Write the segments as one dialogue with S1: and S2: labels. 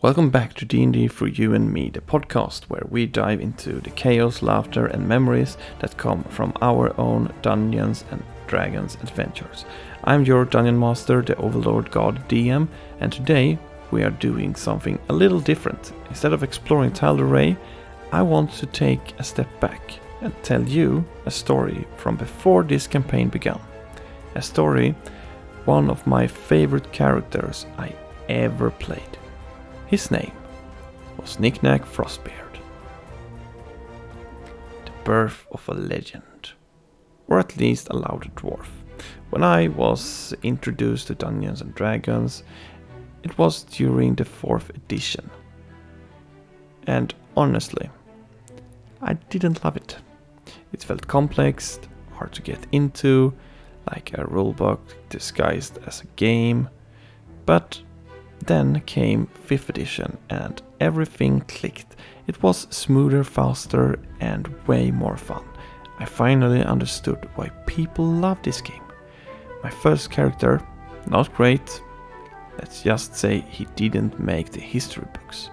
S1: Welcome back to D&D for You and Me, the podcast where we dive into the chaos, laughter and memories that come from our own Dungeons and Dragons adventures. I'm your Dungeon Master, the Overlord God DM, and today we are doing something a little different. Instead of exploring Tal'Dorei, I want to take a step back and tell you a story from before this campaign began. A story one of my favorite characters I ever played. His name was Knick Knack Frostbeard. The birth of a legend, or at least a loud dwarf. When I was introduced to Dungeons and Dragons, it was during the 4th edition. And honestly, I didn't love it. It felt complex, hard to get into, like a rulebook disguised as a game, but then came 5th edition and everything clicked. It was smoother, faster and way more fun. I finally understood why people love this game. My first character, not great. Let's just say he didn't make the history books.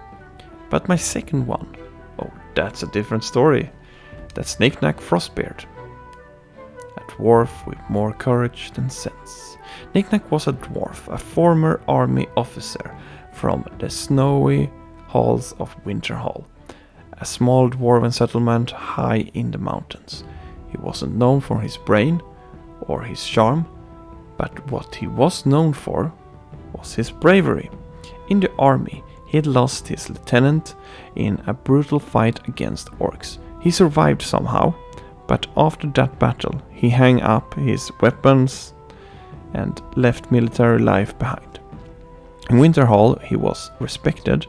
S1: But my second one, oh, that's a different story. That's Knick Knack Frostbeard. A dwarf with more courage than sense. Knick Knack was a dwarf, a former army officer from the snowy halls of Winterhall, a small dwarven settlement high in the mountains. He wasn't known for his brain or his charm, but what he was known for was his bravery. In the army, he had lost his lieutenant in a brutal fight against orcs. He survived somehow, but after that battle, he hung up his weapons and left military life behind. In Winterhall, he was respected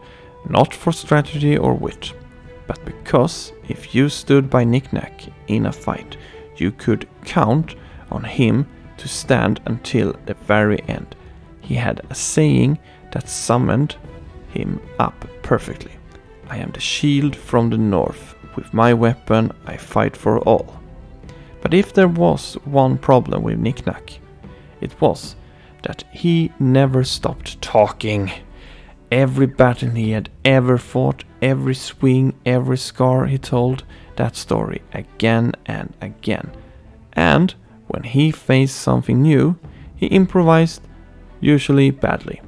S1: not for strategy or wit, but because if you stood by Knick Knack in a fight, you could count on him to stand until the very end. He had a saying that summed him up perfectly. I am the shield from the north. With my weapon, I fight for all. But if there was one problem with Knick Knack, it was that he never stopped talking. Every battle he had ever fought, every swing, every scar, he told that story again and again. And when he faced something new, he improvised, usually badly.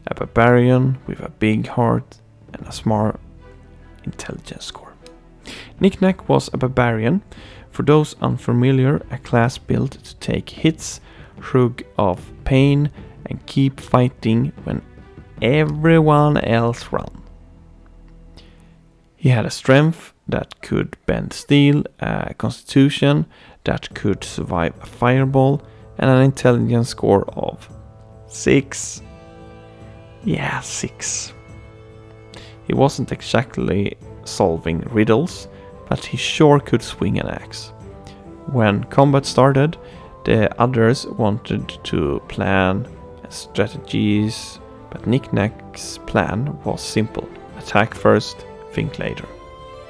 S1: A barbarian with a big heart and a smart intelligence score. Knick Knack was a barbarian. For those unfamiliar, a class built to take hits, shrug off pain and keep fighting when everyone else ran. He had a strength that could bend steel, a constitution that could survive a fireball, and an intelligence score of 6. Yeah, 6. He wasn't exactly solving riddles, but he sure could swing an axe. When combat started, the others wanted to plan strategies, but Knick Knack's plan was simple. Attack first, think later.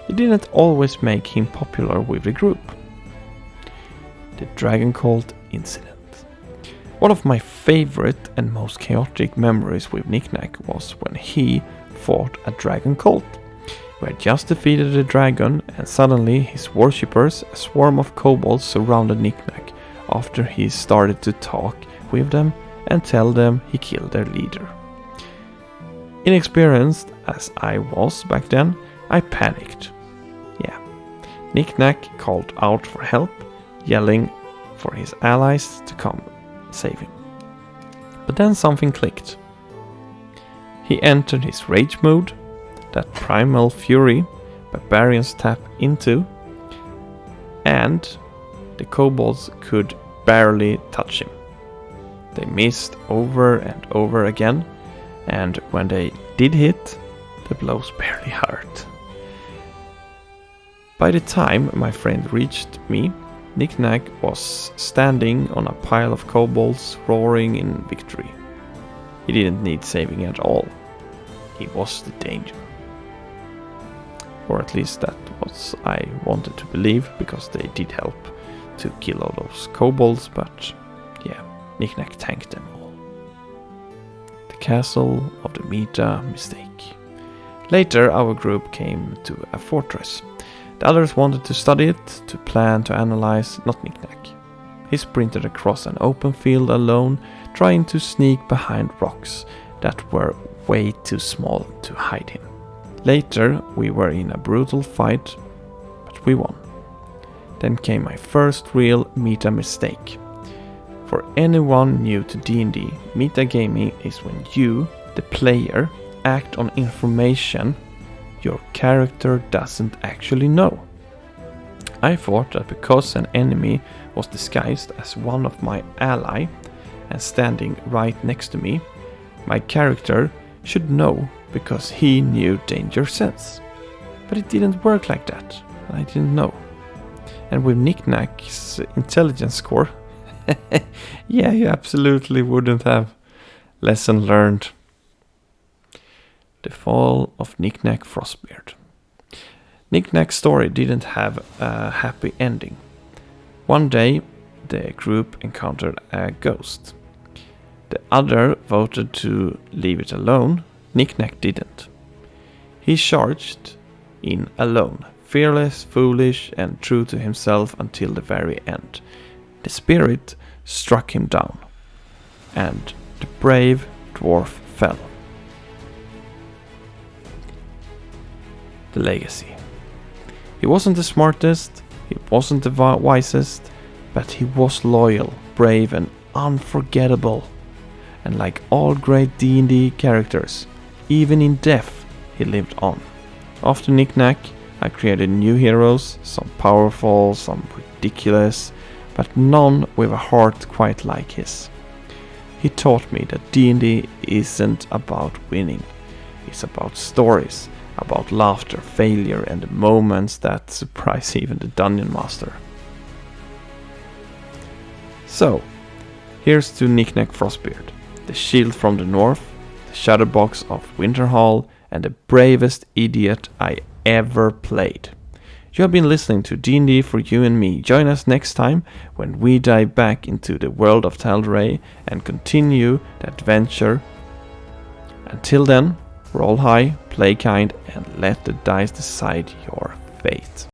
S1: It didn't always make him popular with the group. The Dragon Cult incident. One of my favorite and most chaotic memories with Knick Knack was when he fought a dragon cult. We had just defeated the dragon and suddenly his worshippers, a swarm of kobolds, surrounded Knick Knack after he started to talk with them and tell them he killed their leader. Inexperienced as I was back then, I panicked. Yeah, Knick Knack called out for help, yelling for his allies to come save him. But then something clicked. He entered his rage mode, that primal fury barbarians tap into, and the kobolds could barely touch him. They missed over and over again, and when they did hit, the blows barely hurt. By the time my friend reached me, Knick Knack was standing on a pile of kobolds roaring in victory. He didn't need saving at all. He was the danger. Or at least that was I wanted to believe, because they did help to kill all those kobolds, but yeah, Knick Knack tanked them all. The the castle of the meta mistake. Later, our group came to a fortress. The others wanted to study it, to plan, to analyze, not Knick Knack. He sprinted across an open field alone, trying to sneak behind rocks that were way too small to hide him. Later, we were in a brutal fight, but we won. Then came my first real meta mistake. For anyone new to D&D, metagaming is when you, the player, act on information your character doesn't actually know. I thought that because an enemy was disguised as one of my ally and standing right next to me, my character should know because he knew danger sense. But it didn't work like that. I didn't know. And with Knick Knack's intelligence score, yeah, you absolutely wouldn't have. Lesson learned. The fall of Knick Knack Frostbeard. Knick Knack's story didn't have a happy ending. One day, the group encountered a ghost. The other voted to leave it alone. Knick Knack didn't. He charged in alone, fearless, foolish, and true to himself until the very end. The spirit struck him down, and the brave dwarf fell. The legacy. He wasn't the smartest, he wasn't the wisest, but he was loyal, brave, and unforgettable. And like all great D&D characters, even in death, he lived on. After Knick Knack, I created new heroes, some powerful, some ridiculous, but none with a heart quite like his. He taught me that D&D isn't about winning, it's about stories, about laughter, failure, and the moments that surprise even the dungeon master. So, here's to Knick Knack Frostbeard, the shield from the north, the shadowbox of Winterhall, and the bravest idiot I ever played. You have been listening to D&D for you and me. Join us next time when we dive back into the world of Tal'Darai and continue the adventure. Until then, roll high, play kind, and let the dice decide your fate.